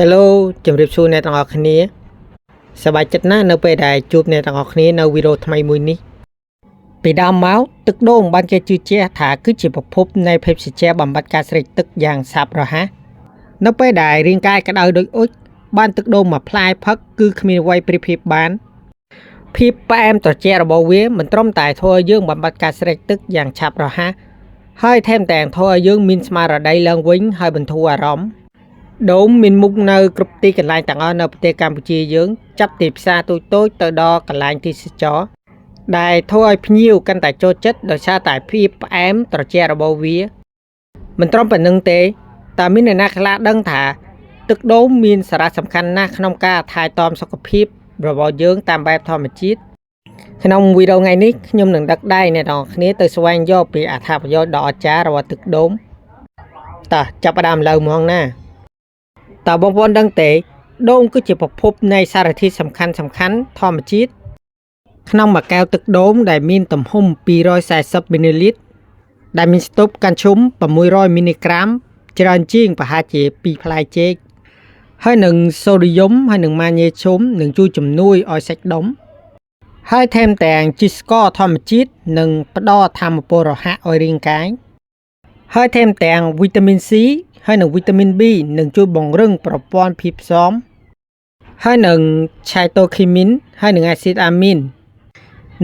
Hello ជំរាបសួរអ្នកទាំងអស់គ្នាសប្បាយចិត្តណាស់នៅពេលដែលជួបអ្នកទាំងអស់គ្នានៅវីដេអូថ្មីមួយនេះពីដើមមកទឹកដូងបានគេជឿជាក់ថាគឺជាប្រភពនៃភេសជ្ជៈបំបត្តិការស្រេកទឹកយ៉ាងឆាប់រហ័សនៅពេលដែលរាងកាយក្តៅដូចអុជបានទឹកដូងមកផ្លែផឹកគឺគ្មានអ្វីប្រៀបធៀបបានភាពផ្អែមត្រជាក់របស់វាមិនត្រឹមតែធ្វើឲ្យយើងបំបត្តិការស្រេកទឹកយ៉ាងឆាប់រហ័សហើយថែមទាំងធ្វើឲ្យយើងមានស្មារតីឡើងវិញហើយបន្ធូរអារម្មណ៍ដូងមានមុខនៅគ្រប់ទីកន្លែងទាំងអស់នៅប្រទេសកម្ពុជាយើងចាប់ពីផ្សារតូចៗទៅដល់កន្លែងទេសចរដែលធ្វើឲ្យភ្ញៀវកាន់តែចូលចិត្តដោយសារតែភាពផ្អែមត្រជាក់របស់វាមិនត្រឹមប៉ុណ្្នឹងទេតែមានអ្នកណាខ្លះដឹងថាទឹកដូងមានសារៈសំខាន់ណាស់ក្នុងការថែទាំសុខភាពរបស់យើងតាមបែបធម្មជាតិក្នុងវីដេអូថ្ងៃនេះខ្ញុំនឹងដឹកដៃអ្នកនរគ្នាទៅស្វែងយល់ពីអត្ថប្រយោជន៍ដ៏អស្ចារ្យរបស់ទឹកដូងតើចាប់ផ្ដើមលើហ្មងណាតើបងប្អូនដឹងទេដូងគឺជាប្រភពនៃសារធាតុសំខាន់ធម្មជាតិក្នុងមួយកែវទឹកដូងដែលមានទំហំ240មីលីលីត្រដែលមានស្តុបកាល់ស្យូម600មីលីក្រាមច្រើនជាងប្រហែលជា2ផ្លែចេកហើយនឹងសូឌីយ៉ុំហើយនឹងម៉ាញ៉េស្យូមនឹងជួយជំនួយឲ្យសាច់ដុំហើយថែមទាំងជាស្ករធម្មជាតិនឹងផ្ដល់ថាមពលរហ័សឲ្យរាងកាយហើយថែមទាំងវីតាមីន C ហើយនឹងវីតាមីន B នឹងជួយបង្រឹងប្រព័ន្ធភាពស៊ាំហើយនឹងឆៃតូឃីមីនហើយនឹងអាស៊ីតអាមីន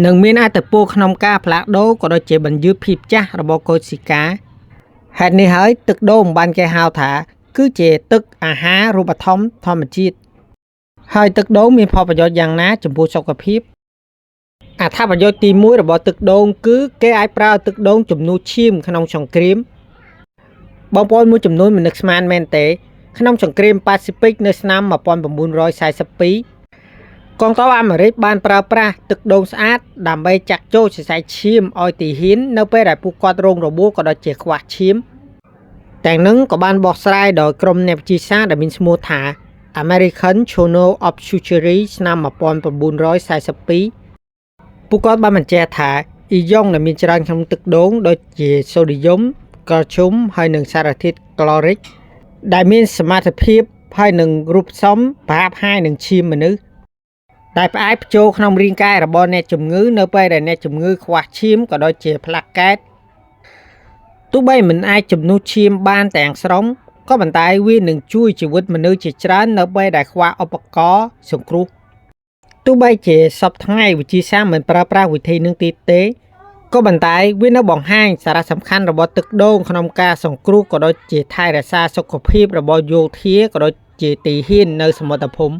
នឹងមានអត្ថប្រយោជន៍ក្នុងការផ្លាស់ប្ដូរក៏ដូចជាបញ្យឺតភាពចាស់របស់កោសិកាហេតុនេះហើយទឹកដូងបានគេហៅថាគឺជាទឹកអាហាររូបត្ថម្ភធម្មជាតិហើយទឹកដូងមានផលប្រយោជន៍យ៉ាងណាចំពោះសុខភាពអត្ថប្រយោជន៍ទី1របស់ទឹកដូងគឺគេអាចប្រើទឹកដូងជំនួសឈាមក្នុងសង្គ្រាមបងប្អូនមួយចំនួនមិននឹកស្មានមែនទេក្នុងសង្គ្រាមប៉ាស៊ីហ្វិកនៅឆ្នាំ1942កងទ័ពអាមេរិកបានប្រើប្រាស់ទឹកដូងស្អាតដើម្បីចាក់ចូលសរសៃឈាមឲ្យទាហាននៅពេលដែលពួកគាត់រងរបួសក៏ដូចជាខ្វះឈាមទាំងនឹងក៏បានបកស្រាយដោយក្រុមអ្នកវិទ្យាសាស្ត្រដែលមានឈ្មោះថា American Journal of Surgery ឆ្នាំ1942ពួកគាត់បានបញ្ជាក់ថាអ៊ីយ៉ុងដែលមានច្រើនក្នុងទឹកដូងដូចជាសូឌីយ៉ុំកាល់ស្យូមហើយនឹងសារធាតុក្លរិកដែលមានសមត្ថភាពហើយនឹងរូបផ្សំប្រហាក់ហាយនឹងឈាមមនុស្សដែលផ្អែកចូលក្នុងរាងកាយរបស់អ្នកជំងឺនៅពេលដែលអ្នកជំងឺខ្វះឈាមក៏ដូចជាផ្លាកែតទោះបីមិនអាចជំនួសឈាមបានទាំងស្រុងក៏ប៉ុន្តែវានឹងជួយជីវិតមនុស្សជាច្រើននៅពេលដែលខ្វះឧបករណ៍សង្គ្រោះទោះបីជាសពថ្ងៃវិទ្យាសាស្ត្រមិនប្រើប្រាស់វិធីនេះទេក៏ប៉ុន្តែវានៅបង្ហាញសារៈសំខាន់របស់ទឹកដូងក្នុងការសង្គ្រោះក៏ដូចជាថែរក្សាសុខភាពរបស់យោធាក៏ដូចជាទាហាននៅសមុទ្រភូមិ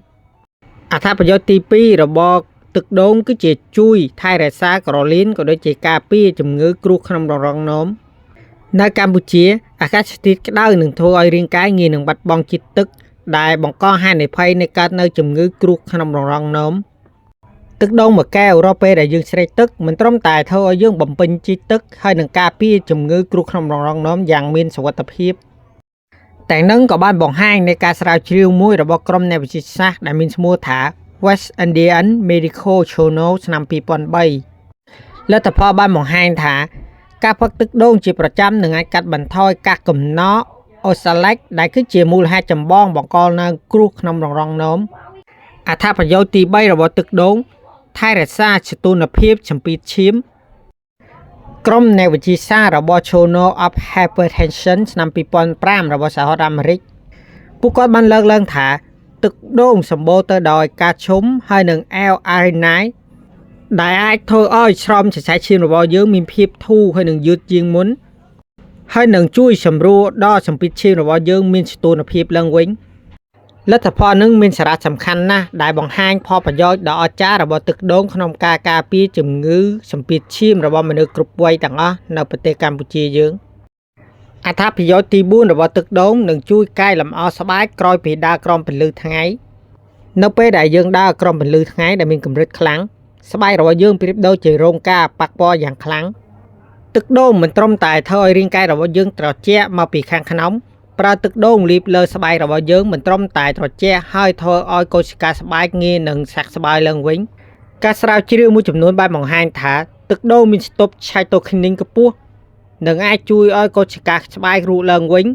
អត្ថប្រយោជន៍ទី2របស់ទឹកដូងគឺជាជួយថែរក្សាក្រលៀនក៏ដូចជាការពារជំងឺគ្រោះក្នុងរងនោមនៅកម្ពុជាអាកាសធាតុក្តៅនឹងធ្វើឲ្យរាងកាយងាយនឹងបាត់បង់ជាតិទឹកដែលបង្កហានិភ័យនៃកើតនៅជំងឺគ្រោះក្នុងរងនោមទឹកដូងមួយកែវរាល់ពេលដែលយើងស្រេកទឹកមិនត្រឹមតែធ្វើឲ្យយើងបំពេញជាតិទឹកហើយនឹងការពារជំងឺគ្រោះក្នុងរងនោមយ៉ាងមានសុវត្ថិភាពតែនឹងក៏បានបង្ហាញនៃការស្រាវជ្រាវមួយរបស់ក្រុមអ្នកវិទ្យាសាស្ត្រដែលមានឈ្មោះថា West Indian Medical Journal ឆ្នាំ2003លទ្ធផលបានបង្ហាញថាការផឹកទឹកដូងជាប្រចាំនឹងអាចកាត់បន្ថយកាសកំណកអូសាឡិកដែលគឺជាមូលហេតុចម្បងបង្កនៅគ្រោះក្នុងរងនោមអត្ថប្រយោជន៍ទី3របស់ទឹកដូងថែរក្សាសីតុណ្ហភាពសម្ពាធឈាមក្រុមអ្នកវិទ្យាសាស្ត្ររបស់ Journal of Hypertension ឆ្នាំ2005របស់សហរដ្ឋអាមេរិកពួកគាត់បានលើកឡើងថាទឹកដូងសម្បូរទៅដោយកាល់ស្យូមហើយនិង L-arginine ដែលអាចធ្វើឲ្យស្រោមសរសៃឈាមរបស់យើងមានភាពធូរហើយនឹងយឺតជាងមុនហើយនឹងជួយសម្រួលដល់សម្ពាធឈាមរបស់យើងមានសីតុណ្ហភាពឡើងវិញលទ្ធផលនឹងមានសារៈសំខាន់ណាស់ដែលបង្ហាញផលប្រយោជន៍ដ៏អស្ចារ្យរបស់ទឹកដូងក្នុងការការពារជំងឺសម្ពាធឈាមរបស់មនុស្សគ្រប់វ័យទាំងអស់នៅប្រទេសកម្ពុជាយើងអត្ថប្រយោជន៍ទី4របស់ទឹកដូងនឹងជួយកែលម្អស្បែកក្រោយពីដើរក្រោមពន្លឺថ្ងៃនៅពេលដែលយើងដើរក្រោមពន្លឺថ្ងៃដែលមានកម្រិតខ្លាំងស្បែករបស់យើងប្រៀបដូចជារងការប៉ះពាល់យ៉ាងខ្លាំងទឹកដូងមិនត្រឹមតែធ្វើឲ្យរាងកាយរបស់យើងត្រជាក់មកពីខាងក្នុងប្រើទឹកដូងលាបលើស្បែករបស់យើងមិនត្រឹមតែត្រជាក់ហើយធ្វើឲ្យកោសិកាស្បែកងាយនឹងសាក់ស្បើយឡើងវិញការស្រាវជ្រាវមួយចំនួនបានបង្ហាញថាទឹកដូងមានស្តុបឆៃតូឃីនីនខ្ពស់និងអាចជួយឲ្យកោសិកាស្បែករស់ឡើងវិញ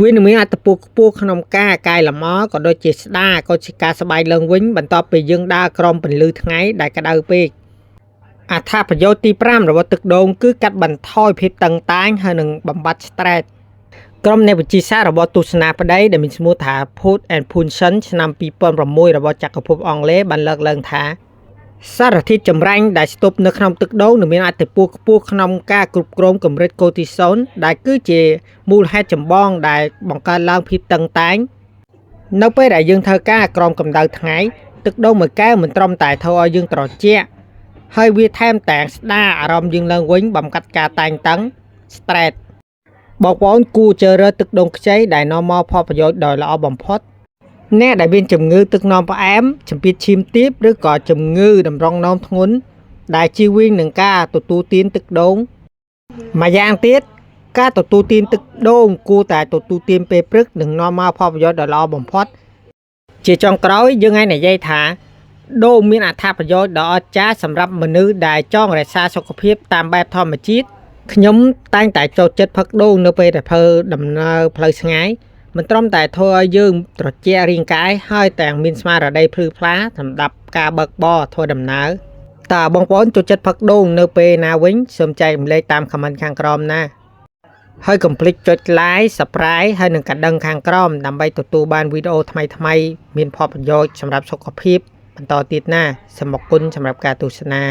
វានឹងមានអត្តពលខ្ពស់ក្នុងការកាយលម្អក៏ដូចជាស្ដារក៏ជាការសប្បាយឡើងវិញបន្ទាប់ពីយើងដើរក្រោមពន្លឺថ្ងៃដែលក្តៅពេកអត្ថប្រយោជន៍ទី5របស់ទឹកដូងគឺកាត់បន្ថយភាពតឹងតែងហើយនឹងបំបាត់ stress ក្រុមអ្នកវិទ្យាសាស្ត្ររបស់ទស្សនាប្តីដែលមានឈ្មោះថា Food and Punson ឆ្នាំ2006របស់ចក្រភពអង់គ្លេសបានលើកឡើងថាសារធាតុចម្រាញ់ដែលស្តុបនៅក្នុងទឹកដូងនឹងមានអត្ថប្រយោជន៍ខ្ពស់ក្នុងការគ្រប់គ្រងកម្រិតកូទីសូនដែលគឺជាមូលហេតុចម្បងដែលបង្កើនឡើងភាពតឹងតែងនៅពេលដែលយើងធ្វើការក្រោមកម្ដៅថ្ងៃទឹកដូងមួយកែវមិនត្រឹមតែធ្វើឲ្យយើងត្រជាក់ហើយវាថែមទាំងស្ដារអារម្មណ៍យើងឡើងវិញបំកាត់ការតានតឹង stress បងប្អូនគួរជ្រើសរើសទឹកដូងខ្ចីដែលនាំមកផលប្រយោជន៍ដ៏ល្អបំផុតអ្នកដែលមានជំងឺទឹកនោមផ្អែមជំពាធឈាមទាបឬក៏ជំងឺតម្រងនោមធ្ងន់ដែលជៀសវាងនឹងការទទួលទានទឹកដូងម្យ៉ាងទៀតការទទួលទានទឹកដូងគួរតែទទួលទានពេលព្រឹកនឹងនាំមកផលប្រយោជន៍ដ៏ល្អបំផុតជាចុងក្រោយយើងអាចនិយាយថាដូងមានអត្ថប្រយោជន៍ដ៏អស្ចារ្យសម្រាប់មនុស្សដែលចង់រក្សាសុខភាពតាមបែបធម្មជាតិខ្ញុំតែងតែចូលចិត្តផឹកដូងនៅពេលដែលធ្វើដំណើរផ្លូវឆ្ងាយមិនត្រឹមតែធ្វើឲ្យយើងត្រជាក់រាងកាយហើយទាំងមានស្មារតីភ្លឺថ្លាសម្រាប់ការបើកបរធ្វើដំណើរតើបងប្អូនចូលចិត្តផឹកដូងនៅពេលណាវិញសូមចែករំលែកតាម comment ខាងក្រោមណាហើយកុំភ្លេចចុច like subscribe ហើយនិងកាដឹងខាងក្រោមដើម្បីទទួលបានវីដេអូថ្មីៗមានផលប្រយោជន៍សម្រាប់សុខភាពបន្តទៀតណាសូមអរគុណសម្រាប់ការទស្សនា